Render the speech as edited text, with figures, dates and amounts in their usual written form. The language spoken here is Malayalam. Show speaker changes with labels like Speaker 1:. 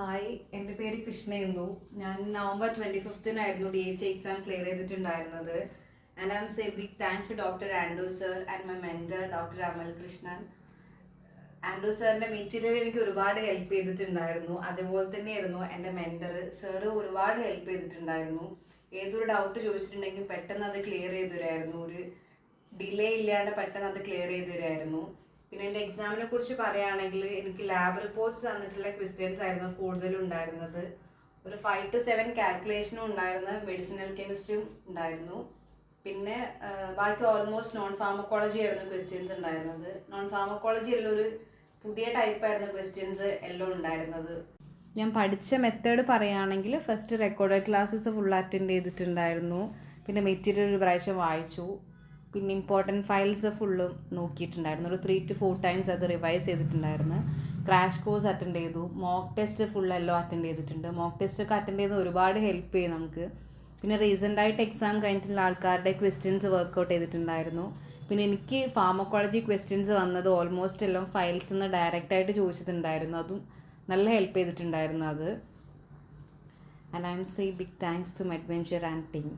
Speaker 1: ഹായ്, എൻ്റെ പേര് കൃഷ്ണേന്ദു. ഞാൻ നവംബർ 25-നായിരുന്നു DH എക്സാം ക്ലിയർ ചെയ്തിട്ടുണ്ടായിരുന്നത്. And I am say big thanks to doctor Andrew sir and my mentor doctor Amal Krishnan. Andrew സാറിൻ്റെ മെറ്റീരിയൽ എനിക്ക് ഒരുപാട് ഹെൽപ്പ് ചെയ്തിട്ടുണ്ടായിരുന്നു. അതുപോലെ തന്നെയായിരുന്നു എൻ്റെ മെൻറ്റർ സാറ് ഒരുപാട് ഹെൽപ്പ് ചെയ്തിട്ടുണ്ടായിരുന്നു. ഏതൊരു ഡൗട്ട് ചോദിച്ചിട്ടുണ്ടെങ്കിൽ പെട്ടെന്ന് അത് ക്ലിയർ ചെയ്തു തരുമായിരുന്നു. ഒരു ഡിലേ ഇല്ലാണ്ട് പെട്ടെന്ന് അത് ക്ലിയർ ചെയ്തു തരുമായിരുന്നു. പിന്നെ എൻ്റെ എക്സാമിനെ കുറിച്ച് പറയുകയാണെങ്കിൽ എനിക്ക് ലാബ് റിപ്പോർട്ട്സ് തന്നിട്ടുള്ള ക്വസ്റ്റ്യൻസ് ആയിരുന്നു കൂടുതലും ഉണ്ടായിരുന്നത്. ഒരു 5 to 7 കാൽക്കുലേഷനും ഉണ്ടായിരുന്നു, മെഡിസിനൽ കെമിസ്ട്രിയും ഉണ്ടായിരുന്നു. പിന്നെ ബാക്കി ഓൾമോസ്റ്റ് നോൺ ഫാർമക്കോളജി ആയിരുന്നു ക്വസ്റ്റ്യൻസ് ഉണ്ടായിരുന്നത്. നോൺ ഫാർമക്കോളജി എല്ലാം ഒരു പുതിയ ടൈപ്പായിരുന്നു ക്വസ്റ്റ്യൻസ് എല്ലാം ഉണ്ടായിരുന്നത്. ഞാൻ പഠിച്ച മെത്തേഡ് പറയുകയാണെങ്കിൽ first recorded classes full attend ചെയ്തിട്ടുണ്ടായിരുന്നു. പിന്നെ മെറ്റീരിയൽ ഒരു പ്രാവശ്യം വായിച്ചു. പിന്നെ ഇമ്പോർട്ടൻറ്റ് ഫയൽസ് ഫുള്ളും നോക്കിയിട്ടുണ്ടായിരുന്നു. ഒരു 3 to 4 ടൈംസ് അത് റിവൈസ് ചെയ്തിട്ടുണ്ടായിരുന്നു. ക്രാഷ് കോഴ്സ് അറ്റൻഡ് ചെയ്തു. മോക്ക് ടെസ്റ്റ് ഫുള്ളെല്ലാം അറ്റൻഡ് ചെയ്തിട്ടുണ്ട്. മോക്ക് ടെസ്റ്റൊക്കെ അറ്റൻഡ് ചെയ്ത് ഒരുപാട് ഹെൽപ്പ് ചെയ്യും നമുക്ക്. പിന്നെ റീസെൻ്റായിട്ട് എക്സാം കഴിഞ്ഞിട്ടുള്ള ആൾക്കാരുടെ ക്വസ്റ്റ്യൻസ് വർക്കൗട്ട് ചെയ്തിട്ടുണ്ടായിരുന്നു. പിന്നെ എനിക്ക് ഫാർമക്കോളജി ക്വസ്റ്റ്യൻസ് വന്നത് ഓൾമോസ്റ്റ് എല്ലാം ഫയൽസ് നിന്ന് ഡയറക്റ്റായിട്ട് ചോദിച്ചിട്ടുണ്ടായിരുന്നു. അതും നല്ല ഹെൽപ്പ് ചെയ്തിട്ടുണ്ടായിരുന്നു അത്. And I am say big thanks to Medventure and team.